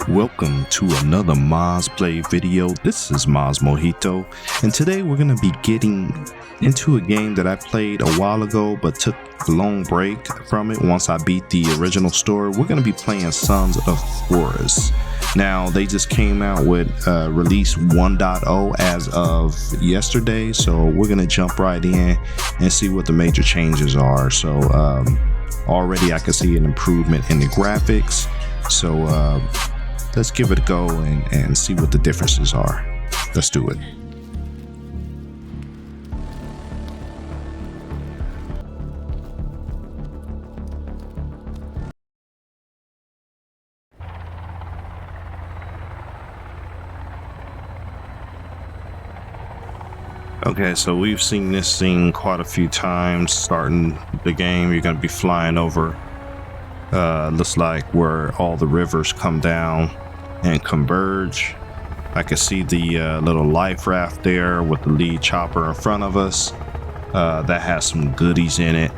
Welcome to another Maz Play video. This is MazMojito, and today we're going to be getting into a game that I played a while ago but took a long break from it once I beat the original story. We're going to be playing Sons of the Forest. Now, they just came out with release 1.0 as of yesterday, so we're going to jump right in and see what the major changes are. So already I can see an improvement in the graphics, so let's give it a go and see what the differences are. Let's do it. Okay, so we've seen this scene quite a few times. Starting the game, you're going to be flying over, looks like where all the rivers come down and converge. I can see the little life raft there with the lead chopper in front of us. That has some goodies in it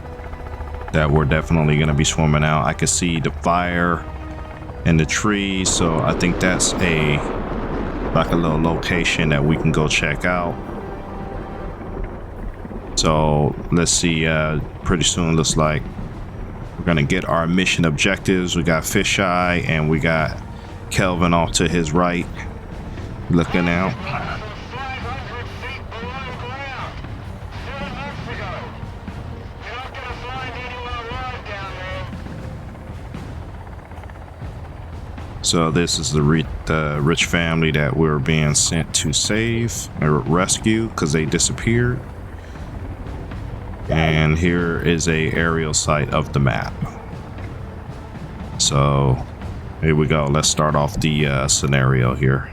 that we're definitely going to be swimming out. I can see the fire and the trees, so I think that's like a little location that we can go check out. So let's see, pretty soon looks like we're gonna get our mission objectives. We got Fisheye and we got Kelvin off to his right looking out. So this is the rich family that we're being sent to save or rescue because they disappeared. And here is a aerial site of the map. So here we go. Let's start off the scenario here.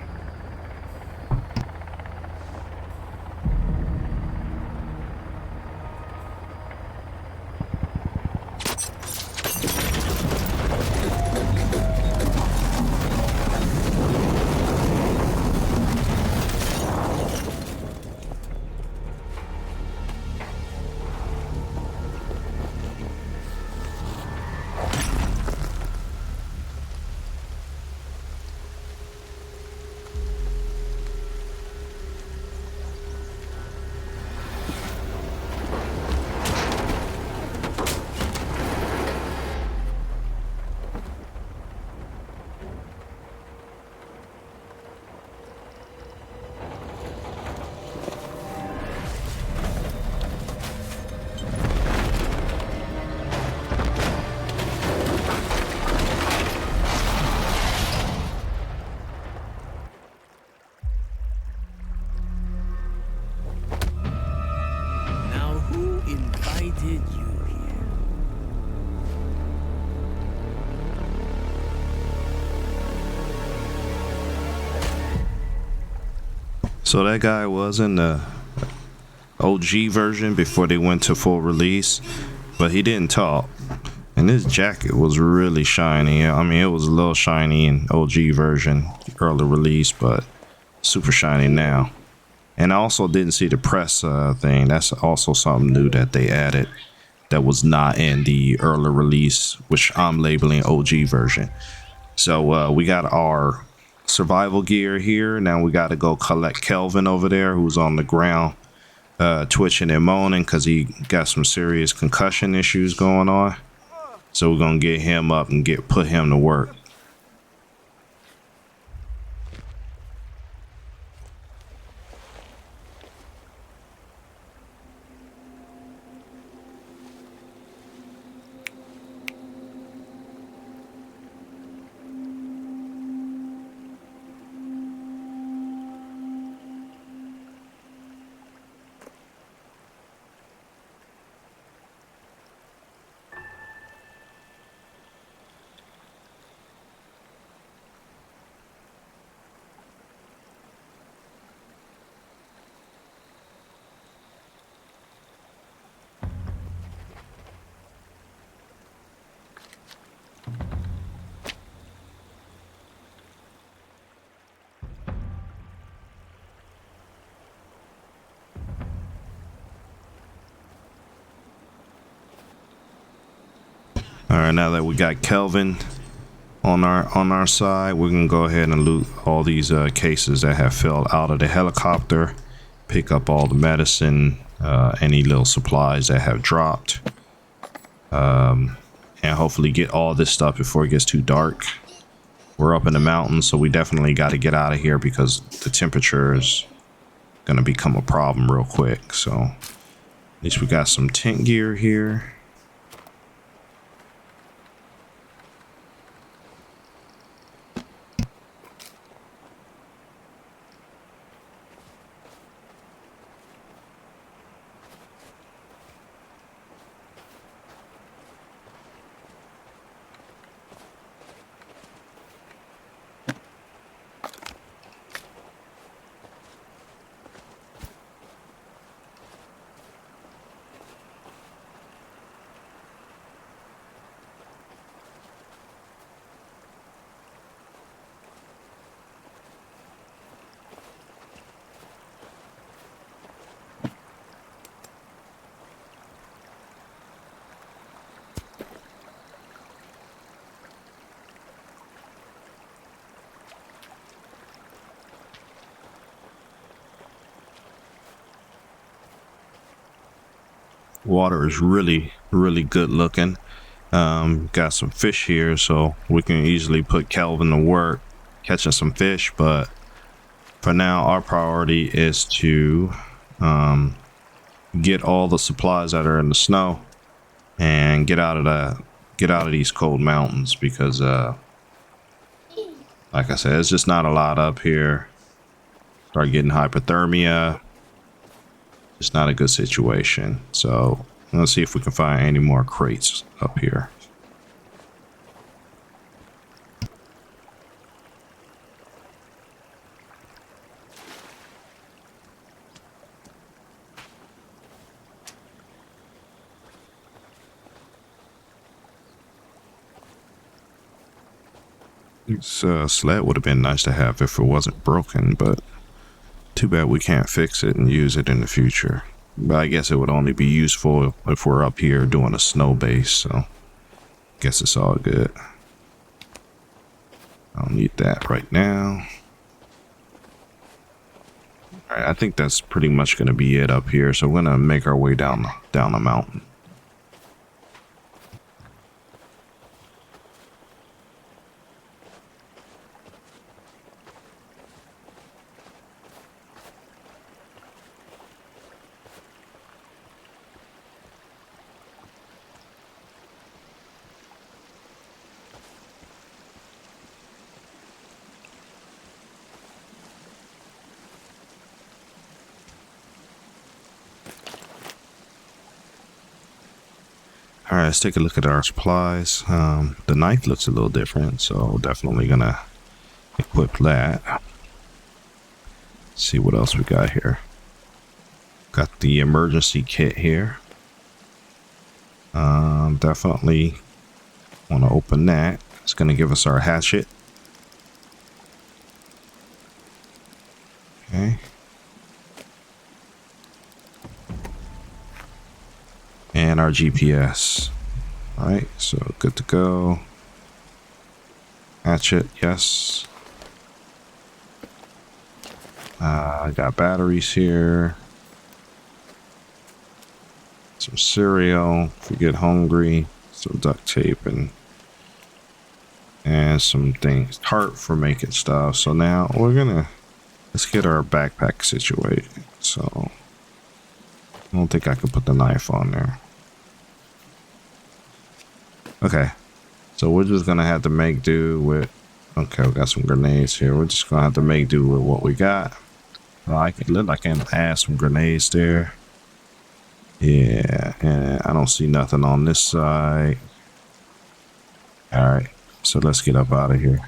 So that guy was in the OG version before they went to full release, but he didn't talk. And this jacket was really shiny. I mean, it was a little shiny in OG version, early release, but super shiny now. And I also didn't see the press thing. That's also something new that they added that was not in the early release, which I'm labeling OG version. So we got our survival gear here. Now we got to go collect Kelvin over there, who's on the ground twitching and moaning because he got some serious concussion issues going on. So we're gonna get him up and put him to work. All right, now that we got Kelvin on our side, we can go ahead and loot all these cases that have fell out of the helicopter, pick up all the medicine, any little supplies that have dropped, and hopefully get all this stuff before it gets too dark. We're up in the mountains, so we definitely got to get out of here because the temperature is going to become a problem real quick. So at least we got some tent gear here. Water is really good looking. Got some fish here, so we can easily put Kelvin to work catching some fish, but for now our priority is to get all the supplies that are in the snow and get out of these cold mountains, because like I said, it's just not a lot up here. Start getting hypothermia. It's not a good situation. So let's see if we can find any more crates up here. This sled would have been nice to have if it wasn't broken, but too bad we can't fix it and use it in the future. But I guess it would only be useful if we're up here doing a snow base, so guess it's all good. I don't need that right now. Alright, I think that's pretty much going to be it up here, so we're going to make our way down the mountain. Alright, let's take a look at our supplies. The knife looks a little different, so definitely gonna equip that. See what else we got here. Got the emergency kit here. Definitely want to open that. It's gonna give us our hatchet. Okay. And our GPS. Alright, so good to go. Hatchet, yes. I got batteries here. Some cereal if we get hungry. Some duct tape and some things. Tarp for making stuff. So now let's get our backpack situated. So I don't think I can put the knife on there. Okay, so we're just gonna have to make do with. Okay, we got some grenades here. We're just gonna have to make do with what we got. I can add some grenades there. Yeah, and I don't see nothing on this side. All right, so let's get up out of here.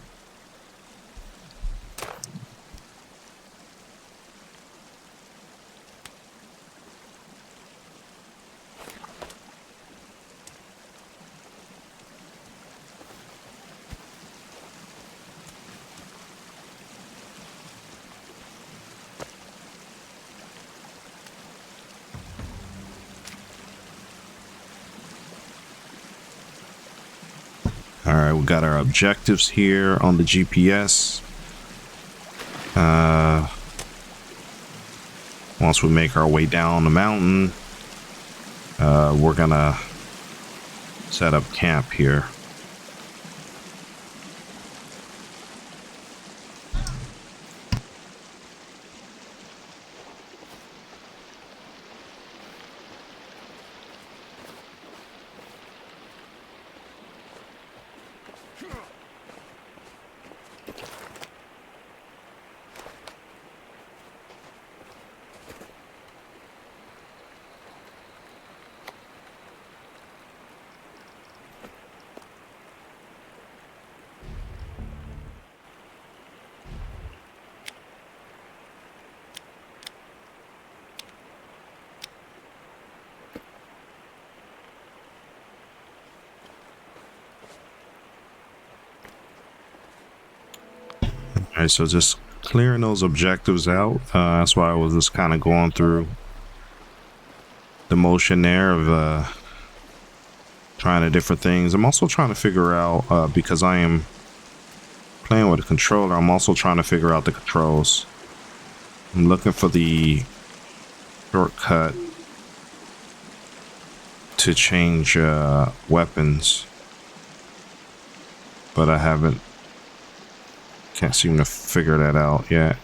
Alright, we got our objectives here on the GPS. Once we make our way down the mountain, we're gonna set up camp here. Alright, so just clearing those objectives out. That's why I was just kind of going through the motion there of trying the different things. I'm also trying to figure out, because I am playing with a controller, I'm also trying to figure out the controls. I'm looking for the shortcut to change weapons, but I can't seem to figure that out yet.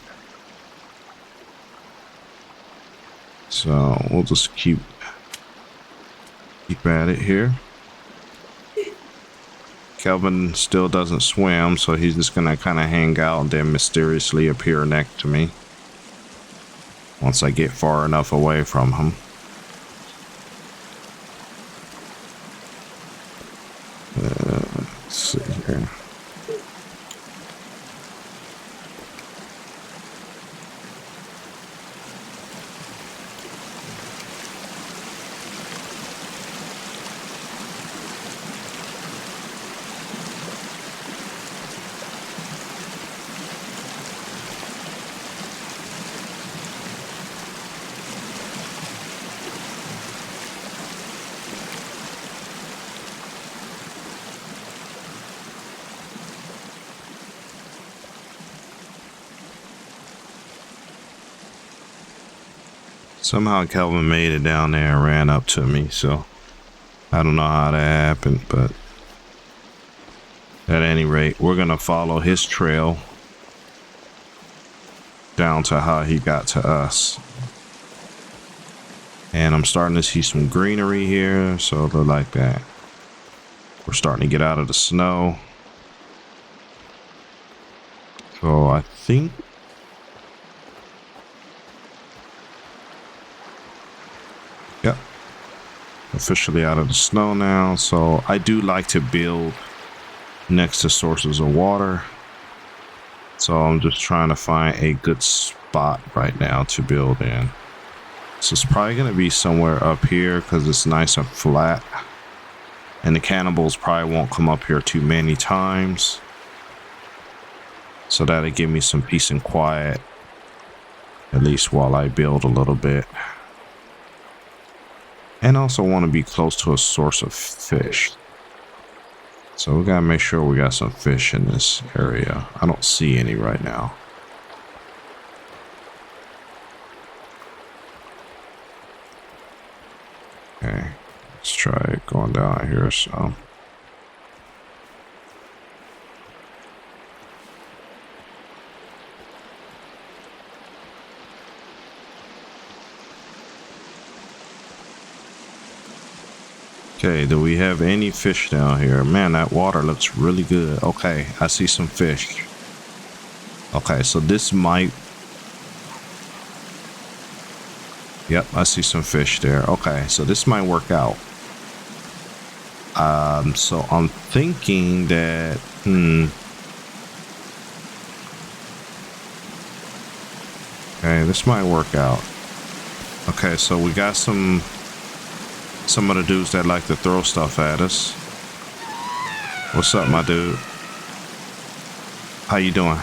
So we'll just keep at it here. Kelvin still doesn't swim, so he's just gonna kind of hang out and then mysteriously appear next to me once I get far enough away from him. Let's see here. Somehow Kelvin made it down there and ran up to me, so I don't know how that happened, but at any rate, we're gonna follow his trail down to how he got to us. And I'm starting to see some greenery here, so they're like that. We're starting to get out of the snow. So I think yep, officially out of the snow now. So I do like to build next to sources of water, so I'm just trying to find a good spot right now to build in. So it's probably going to be somewhere up here because it's nice and flat, and the cannibals probably won't come up here too many times, so that'll give me some peace and quiet, at least while I build a little bit. And also want to be close to a source of fish. So we gotta make sure we got some fish in this area. I don't see any right now. Okay, let's try it going down here. So okay, do we have any fish down here? Man, that water looks really good. Okay, I see some fish. Okay, so this might... Yep, I see some fish there. Okay, so this might work out. So I'm thinking that... Okay, this might work out. Okay, so we got some of the dudes that like to throw stuff at us. What's up, my dude? How you doing?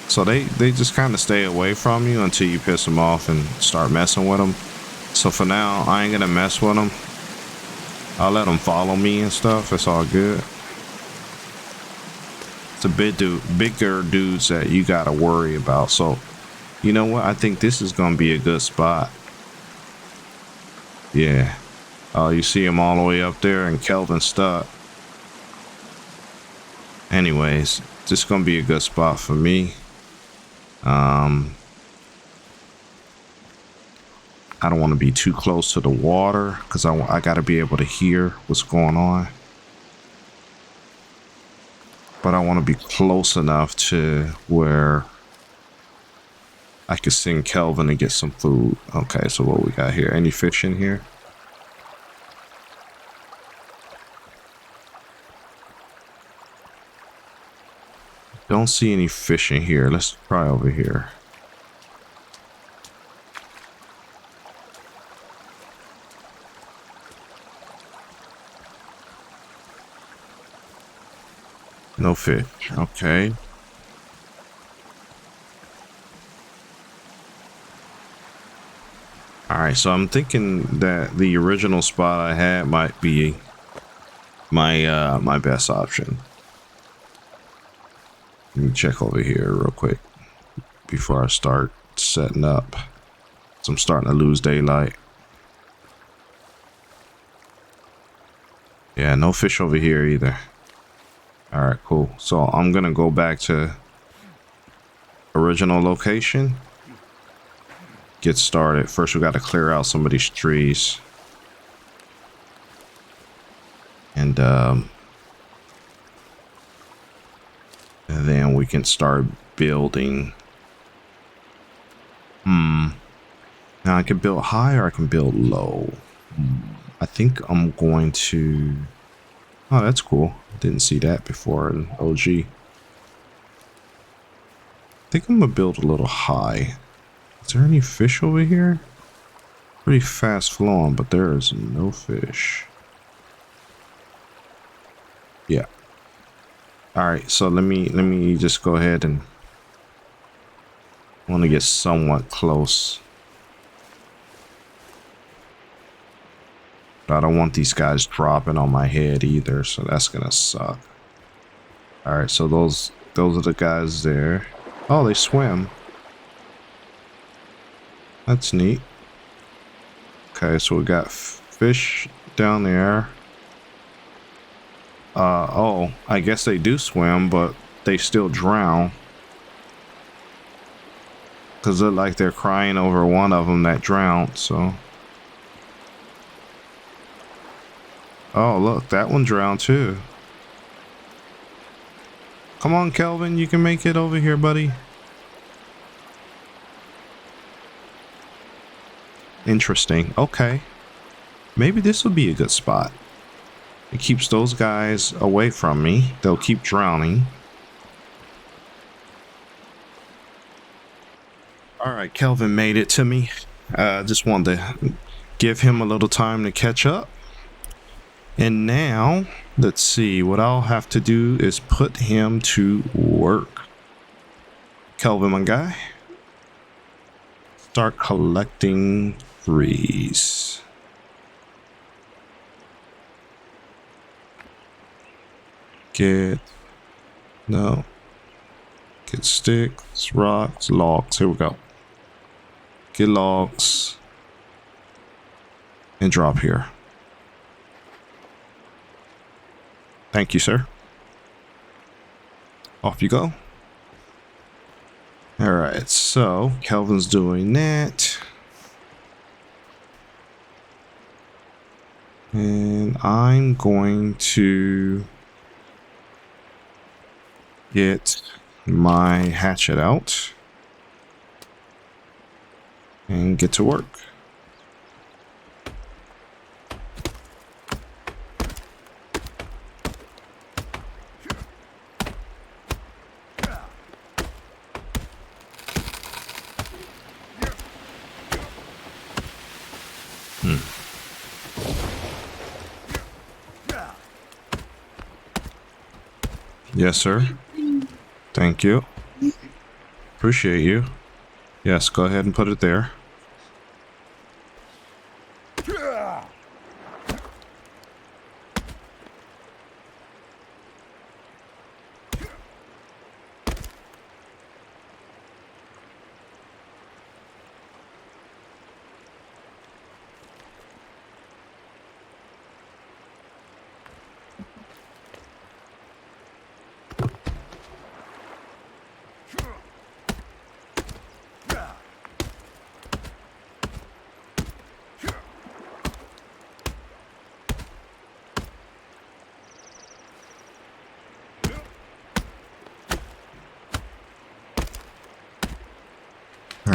So they just kind of stay away from you until you piss them off and start messing with them. So for now, I ain't gonna mess with them. I'll let them follow me and stuff. It's all good. It's a bigger dudes that you gotta worry about. So, you know what? I think this is gonna be a good spot. Yeah. Oh, you see him all the way up there, and Kelvin stuck. Anyways, this is gonna be a good spot for me. I don't want to be too close to the water because I got to be able to hear what's going on. But I want to be close enough to where I could send Kelvin to get some food. Okay, so what we got here? Any fish in here? Don't see any fish in here. Let's try over here. No fish. Okay. Alright, so I'm thinking that the original spot I had might be my best option. Let me check over here real quick before I start setting up. So I'm starting to lose daylight. Yeah, no fish over here either. Alright, cool. So I'm gonna go back to original location. Get started. First we gotta clear out some of these trees. And then we can start building. Now I can build high or I can build low. I think I'm going to... Oh, that's cool. Didn't see that before in OG. I think I'm gonna build a little high. Is there any fish over here? Pretty fast flowing, but there is no fish. Yeah. Alright, so let me just go ahead and... I want to get somewhat close. But I don't want these guys dropping on my head either, so that's gonna suck. Alright, so those are the guys there. Oh, they swim. That's neat. Okay, so we got fish down there. Oh, I guess they do swim, but they still drown. Because it look like they're crying over one of them that drowned, so... Oh, look, that one drowned too. Come on, Kelvin, you can make it over here, buddy. Interesting. Okay. Maybe this will be a good spot. It keeps those guys away from me. They'll keep drowning. Alright, Kelvin made it to me. Just wanted to give him a little time to catch up. And now, let's see, what I'll have to do is put him to work. Kelvin, my guy. Start collecting trees. Get sticks, rocks, logs. Here we go. Get logs. And drop here. Thank you, sir. Off you go. Alright, so Kelvin's doing that. And I'm going to get my hatchet out and get to work. Yes, sir. Thank you. Appreciate you. Yes, go ahead and put it there.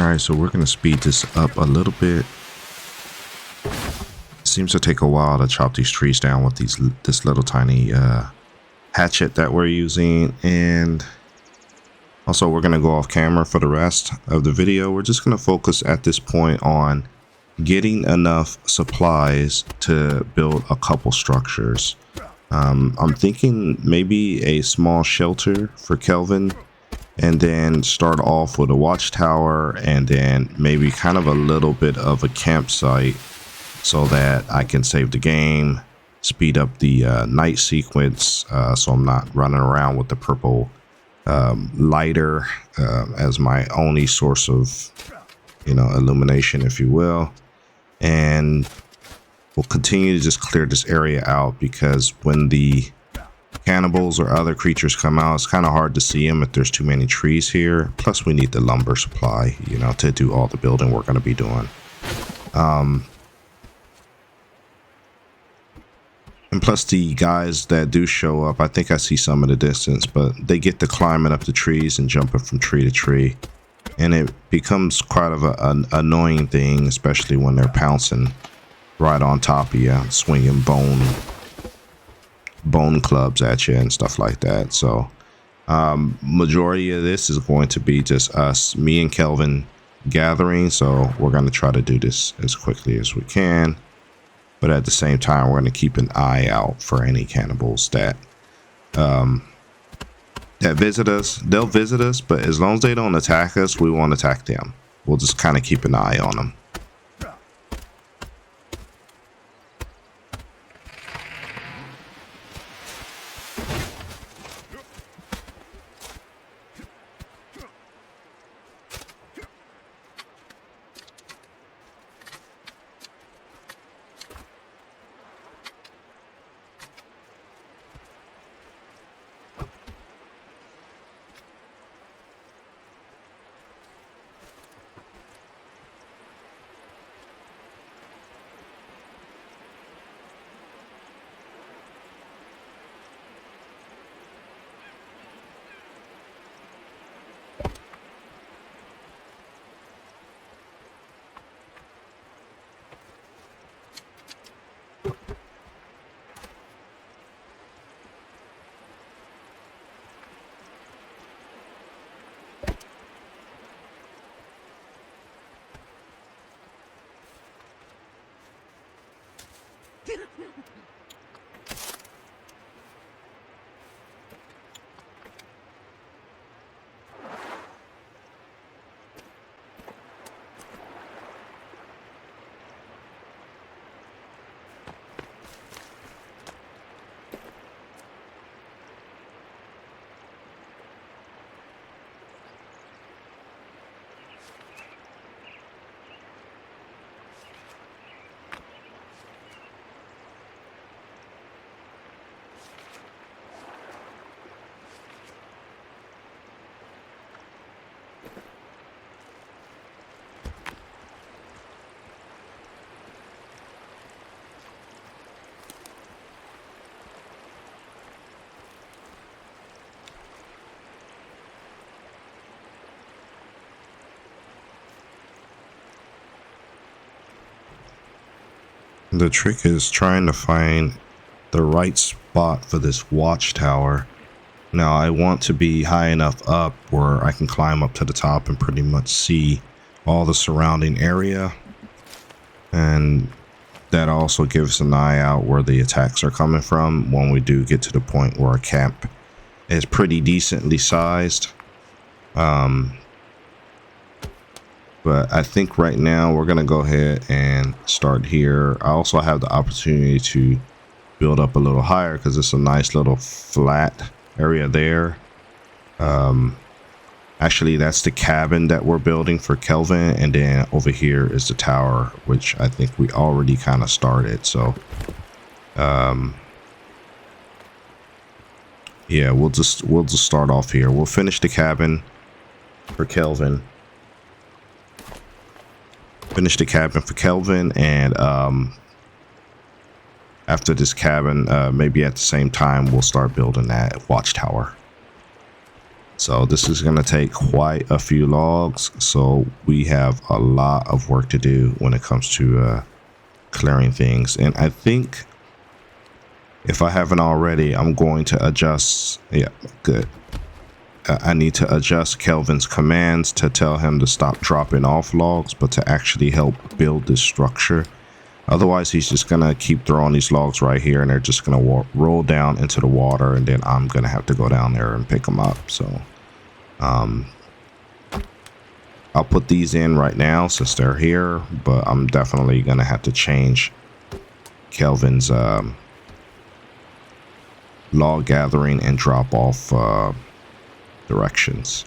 Alright, so we're going to speed this up a little bit. It seems to take a while to chop these trees down with this little tiny hatchet that we're using. And also we're going to go off camera for the rest of the video. We're just going to focus at this point on getting enough supplies to build a couple structures. I'm thinking maybe a small shelter for Kelvin, and then start off with a watchtower, and then maybe kind of a little bit of a campsite so that I can save the game, speed up the night sequence, so I'm not running around with the purple lighter as my only source of, illumination, if you will. And we'll continue to just clear this area out, because when the cannibals or other creatures come out, it's kind of hard to see them if there's too many trees here. Plus we need the lumber supply, to do all the building we're going to be doing. And plus the guys that do show up, I think I see some in the distance, but they get to climbing up the trees and jumping from tree to tree. And it becomes quite of an annoying thing, especially when they're pouncing right on top of you, swinging bone clubs at you and stuff like that. So majority of this is going to be just us, me and Kelvin, gathering. So we're going to try to do this as quickly as we can, but at the same time we're going to keep an eye out for any cannibals that visit us. They'll visit us, but as long as they don't attack us, we won't attack them. We'll just kind of keep an eye on them. The trick is trying to find the right spot for this watchtower. Now I want to be high enough up where I can climb up to the top and pretty much see all the surrounding area. And that also gives an eye out where the attacks are coming from when we do get to the point where our camp is pretty decently sized. But I think right now we're going to go ahead and start here. I also have the opportunity to build up a little higher because it's a nice little flat area there. Actually, that's the cabin that we're building for Kelvin. And then over here is the tower, which I think we already kind of started. So, yeah, we'll just start off here. We'll finish the cabin for Kelvin. And after this cabin, maybe at the same time we'll start building that watchtower. So this is going to take quite a few logs. So we have a lot of work to do when it comes to clearing things. And I think if I haven't already, I'm going to adjust. Yeah, good. I need to adjust Kelvin's commands to tell him to stop dropping off logs, but to actually help build this structure. Otherwise, he's just going to keep throwing these logs right here, and they're just going to roll down into the water, and then I'm going to have to go down there and pick them up. So I'll put these in right now since they're here, but I'm definitely going to have to change Kelvin's log gathering and drop off directions.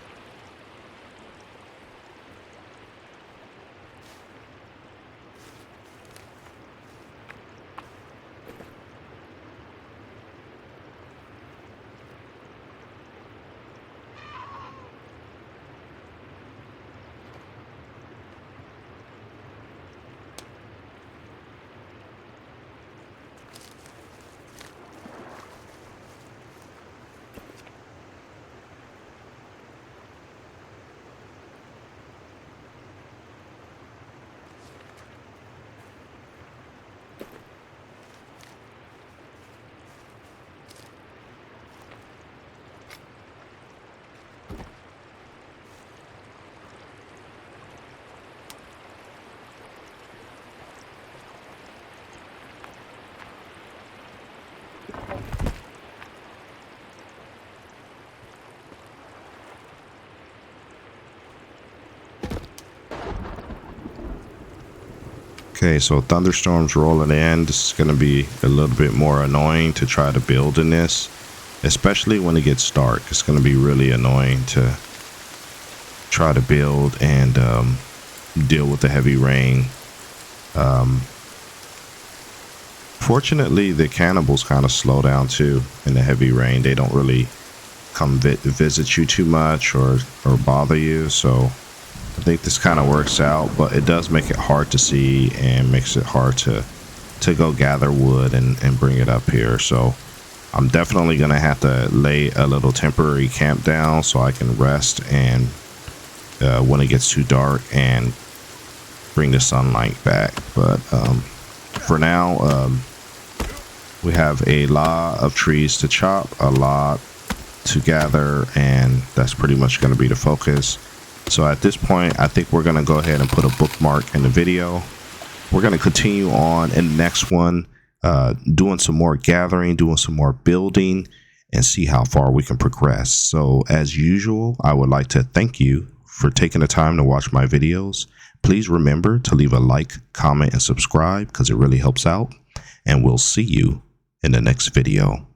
Okay, so thunderstorms rolling in. This is going to be a little bit more annoying to try to build in this, especially when it gets dark. It's going to be really annoying to try to build and deal with the heavy rain. Fortunately, the cannibals kind of slow down too in the heavy rain. They don't really come visit you too much or bother you, so I think this kind of works out, but it does make it hard to see and makes it hard to go gather wood and bring it up here. So I'm definitely going to have to lay a little temporary camp down so I can rest and when it gets too dark and bring the sunlight back. But for now, we have a lot of trees to chop, a lot to gather, and that's pretty much going to be the focus. So at this point, I think we're going to go ahead and put a bookmark in the video. We're going to continue on in the next one, doing some more gathering, doing some more building, and see how far we can progress. So as usual, I would like to thank you for taking the time to watch my videos. Please remember to leave a like, comment, and subscribe because it really helps out. And we'll see you in the next video.